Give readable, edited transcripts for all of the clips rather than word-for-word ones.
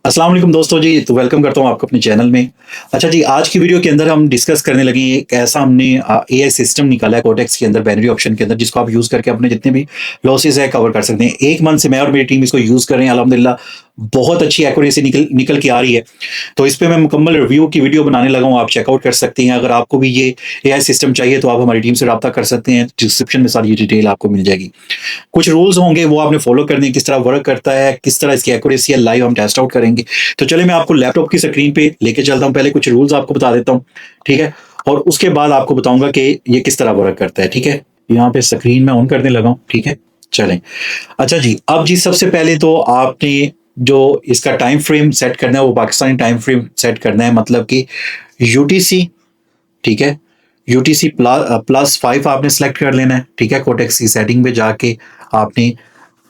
अस्सलाम वालेकुम दोस्तों जी, तो वेलकम करता हूँ आपको अपने चैनल में। अच्छा जी, आज की वीडियो के अंदर हम डिस्कस करने लगे हैं एक ऐसा हमने एआई सिस्टम निकाला है कोडेक्स के अंदर बाइनरी ऑप्शन के अंदर जिसको आप यूज़ करके अपने जितने भी लॉसेस है कवर कर सकते हैं। 1 मंथ से मैं और मेरी टीम इसको यूज़ कर रहे हैं अल्हम्दुलिल्लाह बहुत अच्छी एक्यूरेसी निकल निकल के आ रही है। तो इस पे मैं मुकम्मल रिव्यू की वीडियो बनाने लगा हूँ, आप चेकआउट कर सकते हैं। अगर आपको भी ये एआई सिस्टम चाहिए तो आप हमारी टीम से राब्ता कर सकते हैं, डिस्क्रिप्शन में सारी डिटेल आपको मिल जाएगी। कुछ रूल्स होंगे वो आपने फॉलो करने हैं, किस तरह वर्क करता है, किस तरह इसकी एक्यूरेसी है, लाइव हम टेस्ट आउट करेंगे। तो चलिए मैं आपको लैपटॉप की स्क्रीन पे लेके चलता हूँ, पहले कुछ रूल्स आपको बता देता हूँ, ठीक है? और उसके बाद आपको बताऊँगा कि ये किस तरह वर्क करता है, ठीक है? यहाँ पे स्क्रीन मैं ऑन करने लगा हूँ, ठीक है? चलें। अच्छा जी, अब जी सबसे पहले तो आपने जो इसका टाइम फ्रेम सेट करना है वो पाकिस्तानी टाइम फ्रेम सेट करना है, मतलब कि यूटीसी, ठीक है? यूटीसी प्लस 5 आपने सेलेक्ट कर लेना है, ठीक है? कोटेक्स की सेटिंग में जाके आपने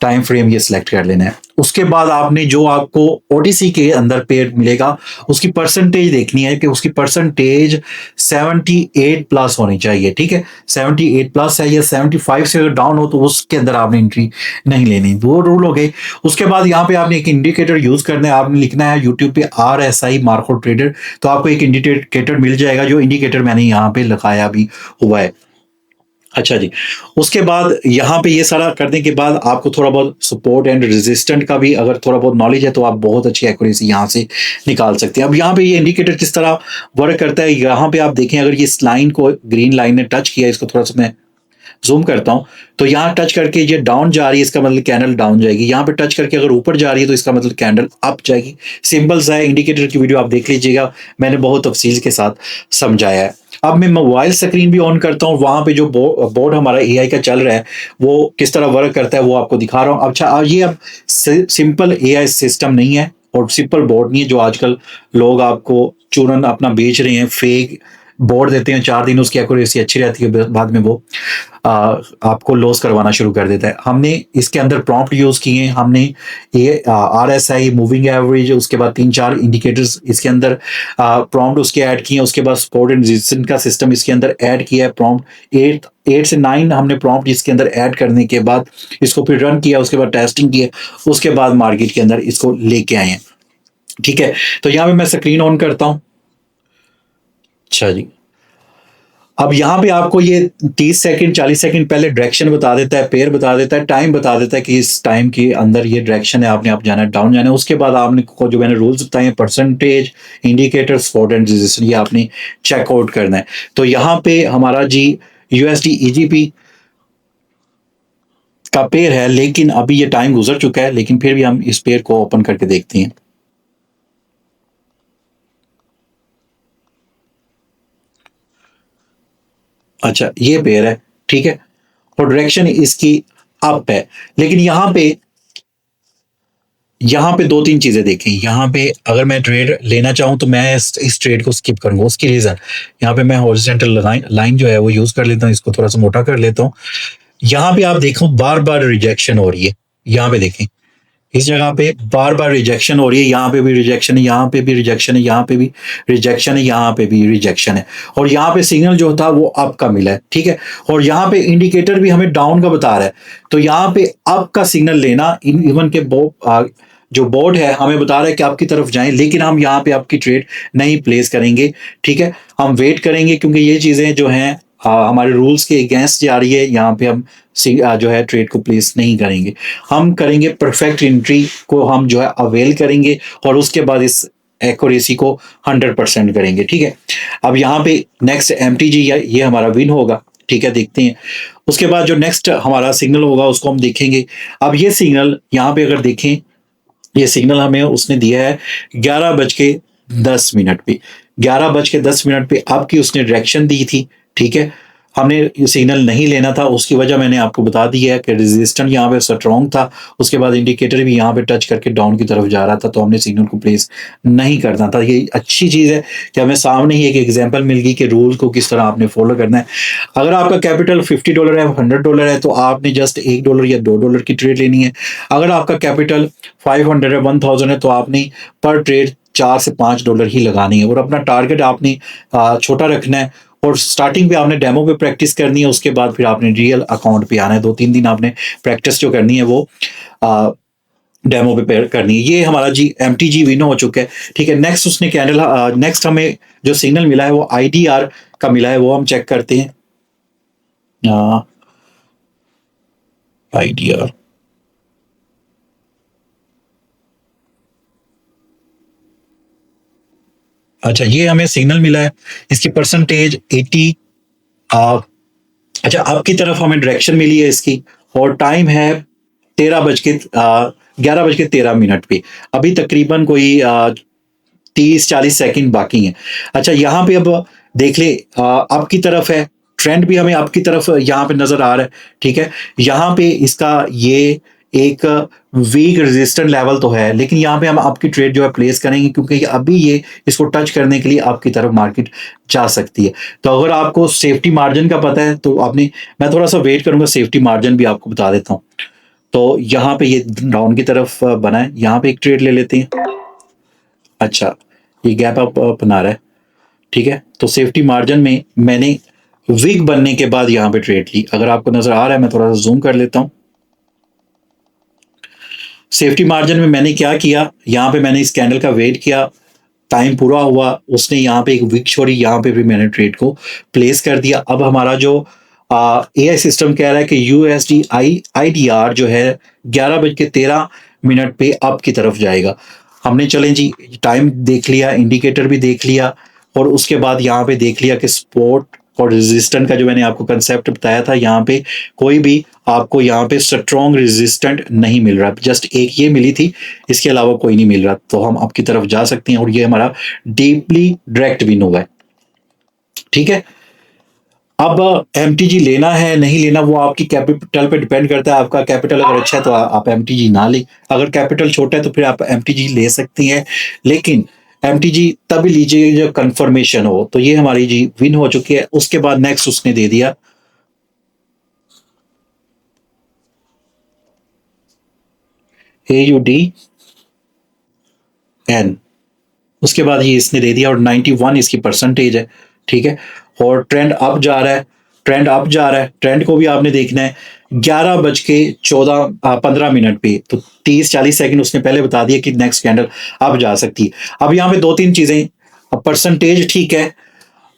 टाइम फ्रेम ये सिलेक्ट कर लेना है। उसके बाद आपने जो आपको ओटीसी के अंदर पेड़ मिलेगा, उसकी परसेंटेज देखनी है कि उसकी परसेंटेज 78 प्लस होनी चाहिए, ठीक है? 78 प्लस है या 75 से अगर डाउन हो तो उसके अंदर आपने एंट्री नहीं लेनी। 2 रूल हो गए। उसके बाद यहाँ पे आपने एक इंडिकेटर यूज़ करना है, आपने लिखना है यूट्यूब पे आरएसआई मार्को ट्रेडर, तो आपको एक इंडिकेटर मिल जाएगा, जो इंडिकेटर मैंने यहाँ पे लगाया भी हुआ है। अच्छा जी, उसके बाद यहाँ पे ये सारा करने के बाद आपको थोड़ा बहुत सपोर्ट एंड रेजिस्टेंट का भी अगर थोड़ा बहुत नॉलेज है तो आप बहुत अच्छी एक्यूरेसी यहाँ से निकाल सकते हैं। अब यहाँ पे ये इंडिकेटर किस तरह वर्क करता है, यहाँ पे आप देखें अगर ये इस लाइन को ग्रीन लाइन ने टच किया, इसको थोड़ा सा मैं ज़ूम करता हूँ, तो यहाँ टच करके ये डाउन जा रही है, इसका मतलब कैंडल डाउन जाएगी। यहाँ पे टच करके अगर ऊपर जा रही है तो इसका मतलब कैंडल अप जाएगी। सिंपल सा है, इंडिकेटर की वीडियो आप देख लीजिएगा, मैंने बहुत तफसील के साथ समझाया है। अब मैं मोबाइल स्क्रीन भी ऑन करता हूँ, वहाँ पे जो बोर्ड हमारा एआई का चल रहा है, वो किस तरह वर्क करता है वो आपको दिखा रहा हूँ। अच्छा, ये अब सिंपल एआई सिस्टम नहीं है और सिंपल बोर्ड नहीं है जो आजकल लोग आपको चूरन अपना बेच रहे हैं, फेक बोर्ड देते हैं, 4 दिन उसकी एक्यूरेसी अच्छी रहती है, बाद में वो आ, आपको लॉस करवाना शुरू कर देता है। हमने इसके अंदर प्रॉम्प्ट यूज किए हैं, हमने ये आरएसआई मूविंग एवरेज, उसके बाद 3-4 इंडिकेटर्स इसके अंदर प्रॉम्प्ट उसके ऐड किए हैं। उसके बाद सपोर्ट एंड रेजिस्टेंस का सिस्टम इसके अंदर ऐड किया है। प्रॉम्प्ट 8 से 9 हमने प्रॉम्प्ट इसके अंदर ऐड करने के बाद इसको फिर रन किया, उसके बाद टेस्टिंग किया, उसके बाद मार्केट के अंदर इसको लेके आए हैं, ठीक है? तो यहाँ पे मैं स्क्रीन ऑन करता हूँ। अच्छा जी, अब यहाँ पे आपको ये 30 सेकंड 40 सेकंड पहले डायरेक्शन बता देता है, पेयर बता देता है, टाइम बता देता है कि इस टाइम के अंदर ये डायरेक्शन है, आपने आप जाना है, डाउन जाना है। उसके बाद आपने को जो मैंने रूल्स बताए हैं, percentage, indicator, support and resistance, ये आपने चेकआउट करना है। तो यहाँ पे हमारा जी यूएसडी ईजीपी का पेयर है, लेकिन अभी ये टाइम गुजर चुका है, लेकिन फिर भी हम इस पेयर को ओपन करके देखते हैं। अच्छा, ये पेयर है, ठीक है? और डायरेक्शन इसकी अप है, लेकिन यहाँ पे 2-3 चीज़ें देखें। यहाँ पे अगर मैं ट्रेड लेना चाहूँ तो मैं इस ट्रेड को स्किप करूँगा। उसकी रीज़न, यहाँ पे मैं हॉरिज़ॉन्टल लाइन जो है वो यूज़ कर लेता हूँ, इसको थोड़ा-सा मोटा कर लेता हूँ। यहाँ पे आप देखो बार-बार रिजेक्शन हो रही है। यहाँ पे देखें, इस जगह पे बार-बार रिजेक्शन हो रही है, यहाँ पे भी रिजेक्शन है, यहाँ पे भी रिजेक्शन है, यहाँ पे भी रिजेक्शन है, यहाँ पे भी रिजेक्शन है, और यहाँ पे सिग्नल जो था वो अप का मिला है, ठीक है? और यहाँ पे इंडिकेटर भी हमें डाउन का बता रहा है। तो यहाँ पे अप का सिग्नल लेना, इवन के जो बोर्ड है हमें बता रहा है कि आपकी तरफ जाएं, लेकिन हम यहाँ पे आपकी ट्रेड नहीं प्लेस करेंगे, ठीक है? हम वेट करेंगे क्योंकि ये चीज़ें जो हैं हमारे रूल्स के अगेंस्ट जा रही है। यहाँ पे हम जो है ट्रेड को प्लेस नहीं करेंगे। हम करेंगे परफेक्ट एंट्री को, हम जो है अवेल करेंगे और उसके बाद इस एक्यूरेसी को 100% करेंगे, ठीक है? अब यहाँ पे नेक्स्ट एमटीजी ये हमारा विन होगा, ठीक है? देखते हैं। उसके बाद जो नेक्स्ट हमारा सिग्नल होगा उसको हम देखेंगे। अब ये सिग्नल यहाँ पे अगर देखें, ये सिग्नल हमें उसने दिया है 11:10 पे। 11:10 पे आपकी उसने डायरेक्शन दी थी, ठीक है? हमने ये सिग्नल नहीं लेना था, उसकी वजह मैंने आपको बता दी है कि रेजिस्टेंस यहाँ पे स्ट्रॉन्ग था। उसके बाद इंडिकेटर भी यहाँ पे टच करके डाउन की तरफ जा रहा था, तो हमने सिग्नल को प्लेस नहीं करना था। ये अच्छी चीज़ है कि हमें सामने ही एक एग्जांपल मिल गई कि रूल को किस तरह आपने फॉलो करना है। अगर आपका कैपिटल $50 है, $100 है, तो आपने जस्ट $1 या $2 की ट्रेड लेनी है। अगर आपका कैपिटल 500 है, 1000 है, तो आपने पर ट्रेड $4 से $5 ही लगानी है, और अपना टारगेट आपने छोटा रखना है। और स्टार्टिंग पे आपने डेमो पे प्रैक्टिस करनी है, उसके बाद फिर आपने रियल अकाउंट पे आना है। 2-3 दिन आपने प्रैक्टिस जो करनी है वो डेमो पे करनी है। ये हमारा जी एमटीजी विन हो चुका है। ठीक है, नेक्स्ट उसने कैंडल, नेक्स्ट हमें जो सिग्नल मिला है वो आईडीआर का मिला है, वो हम चेक करते हैं। आईडीआर, अच्छा ये हमें सिग्नल मिला है, इसकी परसेंटेज 80। अच्छा, आपकी तरफ हमें डायरेक्शन मिली है इसकी, और टाइम है 11 बज के 13 मिनट पे। अभी तकरीबन कोई 30-40 सेकंड बाकी हैं। अच्छा, यहाँ पे अब देख ले, आपकी तरफ है, ट्रेंड भी हमें आपकी तरफ यहाँ पे नजर आ रहा है। ठीक है, यहाँ पे इसका ये एक वीक रेजिस्टेंट लेवल तो है, लेकिन यहाँ पे हम आपकी ट्रेड जो है प्लेस करेंगे, क्योंकि अभी ये इसको टच करने के लिए आपकी तरफ मार्केट जा सकती है। तो अगर आपको सेफ्टी मार्जिन का पता है तो आपने, मैं थोड़ा सा वेट करूंगा, सेफ्टी मार्जिन भी आपको बता देता हूँ। तो यहाँ पे ये डाउन की तरफ बना है, यहाँ पे एक ट्रेड ले लेते हैं। अच्छा, ये गैप अप बना रहा है। ठीक है, तो सेफ्टी मार्जिन में मैंने विग बनने के बाद यहाँ पे ट्रेड ली। अगर आपको नजर आ रहा है, मैं थोड़ा सा जूम कर लेता हूँ। सेफ्टी मार्जिन में मैंने क्या किया, यहाँ पे मैंने इस कैंडल का वेट किया, टाइम पूरा हुआ, उसने यहाँ पे एक विक छोड़ी, यहाँ पे भी मैंने ट्रेड को प्लेस कर दिया। अब हमारा जो एआई सिस्टम कह रहा है कि यूएसडी आईडीआर जो है 11 बज के 13 मिनट पे अप की तरफ जाएगा। हमने चलें जी, टाइम देख लिया, इंडिकेटर भी देख लिया, और उसके बाद यहाँ पे देख लिया कि सपोर्ट और रेजिस्टेंट का जो मैंने आपको कंसेप्ट बताया था, यहाँ पे कोई भी आपको यहाँ पे स्ट्रॉन्ग रेजिस्टेंट नहीं मिल रहा, जस्ट एक ये मिली थी, इसके अलावा कोई नहीं मिल रहा। तो हम आपकी तरफ जा सकते हैं, और ये हमारा डीपली डायरेक्ट विन हुआ है। ठीक है, अब एमटीजी लेना है नहीं लेना वो आपकी कैपिटल पे डिपेंड करता है। आपका कैपिटल अगर अच्छा है तो आप एमटीजी ना लें, अगर कैपिटल छोटा है तो फिर आप एमटीजी ले सकती हैं, लेकिन एमटीजी तभी लीजिए जब कंफर्मेशन हो। तो ये हमारी जी विन हो चुकी है। उसके बाद नेक्स्ट उसने दे दिया AUDN, उसके बाद ये इसने दे दिया, और 91 इसकी परसेंटेज है। ठीक है, और ट्रेंड अप जा रहा है, ट्रेंड अप जा रहा है। ट्रेंड को भी आपने देखना है 11 बज के 15 मिनट पे। तो 30-40 सेकंड उसने पहले बता दिया कि नेक्स्ट कैंडल अब जा सकती है। अब यहाँ पे दो तीन चीजें, परसेंटेज ठीक है,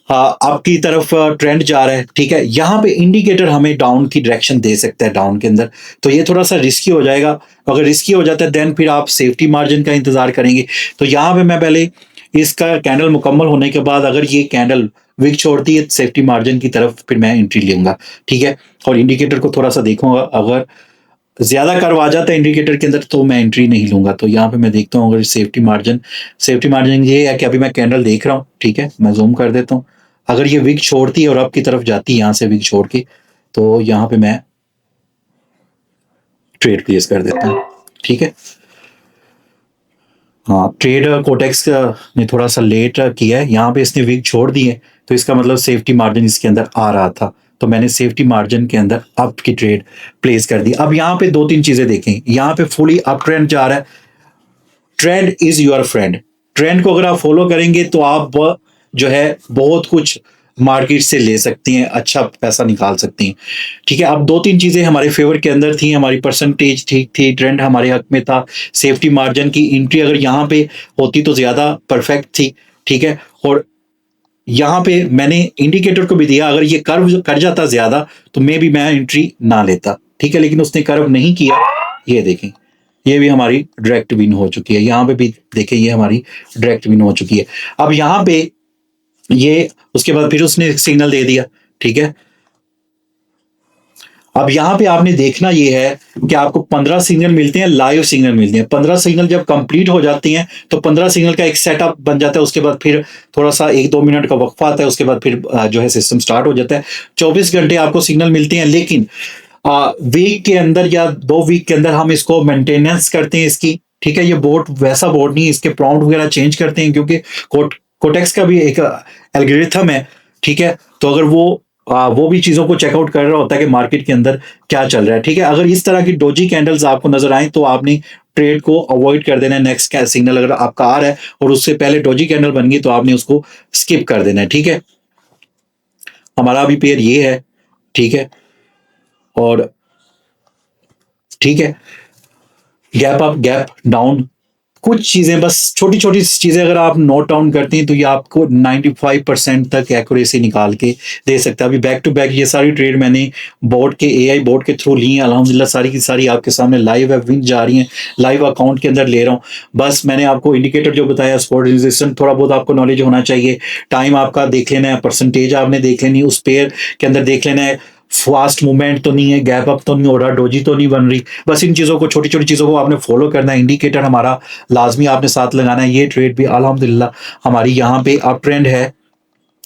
आपकी तरफ ट्रेंड जा रहा है। ठीक है, यहाँ पे इंडिकेटर हमें डाउन की डायरेक्शन दे सकता है, डाउन के अंदर, तो ये थोड़ा सा रिस्की हो जाएगा। अगर रिस्की हो जाता है देन फिर आप सेफ्टी मार्जिन का इंतजार करेंगे। तो यहाँ पे मैं पहले इसका कैंडल मुकम्मल होने के बाद अगर ये कैंडल विक छोड़ती है सेफ्टी मार्जिन की तरफ, फिर मैं एंट्री लूंगा। ठीक है, और इंडिकेटर को थोड़ा सा देखूंगा, अगर ज्यादा कर्व आ जाता है इंडिकेटर के अंदर तो मैं एंट्री नहीं लूंगा। तो यहाँ पे मैं देखता हूँ, अगर सेफ्टी मार्जिन ये है कि अभी मैं कैंडल देख रहा हूँ। ठीक है, मैं जूम कर देता हूँ। अगर ये विक छोड़ती है और अप की तरफ जाती है यहाँ से विक छोड़ के, तो यहाँ पे मैं ट्रेड प्लेस कर देता हूँ। ठीक है, हाँ, ट्रेड कोटेक्स ने थोड़ा सा लेट किया है, यहाँ पे इसने विक छोड़ दी है, तो इसका मतलब सेफ्टी मार्जिन इसके अंदर आ रहा था, तो मैंने सेफ्टी मार्जिन के अंदर अप की ट्रेड प्लेस कर दी। अब यहाँ पे दो तीन चीजें देखें, यहाँ पे फुली अप ट्रेंड जा रहा है। Trend is your friend, trend को अगर आप फॉलो करेंगे तो आप जो है बहुत कुछ मार्केट से ले सकती हैं, अच्छा पैसा निकाल सकती हैं। ठीक है, अब दो तीन चीजें हमारे फेवर के अंदर थी, हमारी परसेंटेज ठीक थी, ट्रेंड हमारे हक में था, सेफ्टी मार्जिन की एंट्री अगर यहाँ पे होती तो ज्यादा परफेक्ट थी। ठीक है, और यहाँ पे मैंने इंडिकेटर को भी दिया, अगर ये कर्व कर जाता ज्यादा तो मैं एंट्री ना लेता। ठीक है, लेकिन उसने कर्व नहीं किया। ये देखें, ये भी हमारी डायरेक्ट विन हो चुकी है। यहाँ पे भी देखें, ये हमारी डायरेक्ट विन हो चुकी है। अब यहाँ पे ये उसके बाद फिर उसने एक सिग्नल दे दिया। ठीक है, अब यहाँ पे आपने देखना ये है कि आपको 15 सिग्नल मिलते हैं, लाइव सिग्नल मिलते हैं। 15 सिग्नल जब कंप्लीट हो जाती हैं तो 15 सिग्नल का एक सेटअप बन जाता है। उसके बाद फिर थोड़ा सा 1-2 मिनट का वक्फा आता है, उसके बाद फिर जो है सिस्टम स्टार्ट हो जाता है। 24 घंटे आपको सिग्नल मिलते हैं, लेकिन वीक के अंदर या 2 वीक के अंदर हम इसको मेंटेनेंस करते हैं इसकी। ठीक है, ये बोर्ड वैसा बोर्ड नहीं, इसके प्रॉम्प्ट वगैरह चेंज करते हैं, क्योंकि कोटेक्स का भी एक एल्गोरिथम है। ठीक है, तो अगर वो भी चीजों को चेकआउट कर रहा होता है कि मार्केट के अंदर क्या चल रहा है। ठीक है, अगर इस तरह की डोजी कैंडल्स आपको नजर आए तो आपने ट्रेड को अवॉइड कर देना है। नेक्स्ट सिग्नल अगर आपका आ रहा है और उससे पहले डोजी कैंडल बन गई तो आपने उसको स्किप कर देना है। ठीक है, हमारा अभी पेयर ये है। ठीक है, और ठीक है, गैप अप, गैप डाउन, कुछ चीजें, बस छोटी छोटी चीजें अगर आप नोट डाउन करते हैं तो ये आपको 95% तक एक्यूरेसी निकाल के दे सकता है। अभी बैक टू बैक ये सारी ट्रेड मैंने बोर्ड के, एआई बोर्ड के थ्रू ली है, अल्हम्दुलिल्लाह सारी की सारी आपके सामने लाइव है, विन जा रही हैं, लाइव अकाउंट के अंदर ले रहा हूँ। बस मैंने आपको इंडिकेटर जो बताया, सपोर्ट रेजिस्टेंस, थोड़ा बहुत आपको नॉलेज होना चाहिए। टाइम आपका देख लेना है, परसेंटेज आपने देख लेनी है, उस पेयर के अंदर देख लेना है, फास्ट मूवमेंट तो नहीं है, गैप अप तो नहीं हो रहा, डोजी तो नहीं बन रही। बस इन चीज़ों को, छोटी छोटी चीज़ों को आपने फॉलो करना है। इंडिकेटर हमारा लाजमी आपने साथ लगाना है। ये ट्रेड भी अल्हम्दुलिल्लाह हमारी यहाँ पे अप ट्रेंड है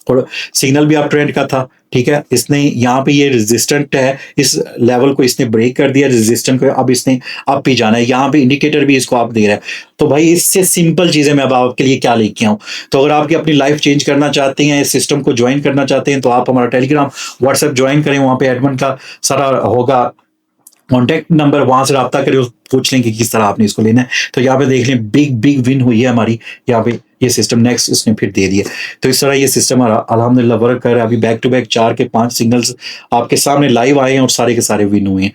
और सिग्नल भी अप ट्रेंड का था। ठीक है, इसने यहाँ पे ये रेजिस्टेंट है, इस लेवल को इसने ब्रेक कर दिया रेजिस्टेंट को, अब इसने अप ही जाना है। यहाँ पे इंडिकेटर भी इसको आप दे रहा है। तो भाई इससे सिंपल चीजें मैं अब आपके लिए क्या लेके आऊँ। तो अगर आपकी अपनी लाइफ चेंज करना चाहते हैं, इस सिस्टम को ज्वाइन करना चाहते हैं, तो आप हमारा टेलीग्राम, व्हाट्सएप ज्वाइन करें। वहाँ पे एडमिन का सारा होगा कॉन्टैक्ट नंबर, वहां से रब्ता करें, पूछ लें कि किस तरह आपने इसको लेना है। तो यहाँ पे देख लें, बिग बिग विन हुई है हमारी यहाँ पे। ये सिस्टम नेक्स्ट उसने फिर दे दिया। तो इस तरह ये सिस्टम अल्हम्दुलिल्लाह वर्क कर रहा है। अभी बैक टू बैक 4 के 5 सिग्नल्स आपके सामने लाइव आए हैं और सारे के सारे विन हुए हैं।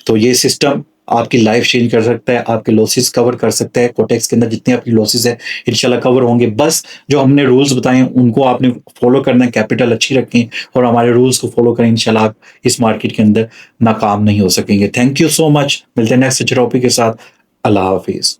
तो ये सिस्टम आपकी लाइफ चेंज कर सकता है, आपके लॉसेस कवर कर सकता है। कोटेक्स के अंदर जितने आपकी लॉसेस है इंशाल्लाह कवर होंगे। बस जो हमने रूल्स बताए हैं उनको आपने फॉलो करना है, कैपिटल अच्छी रखें और हमारे रूल्स को फॉलो करें। इंशाल्लाह आप इस मार्केट के अंदर नाकाम नहीं हो सकेंगे। Thank you so much. मिलते हैं नेक्स्ट टॉपिक के साथ। अल्लाह हाफिज।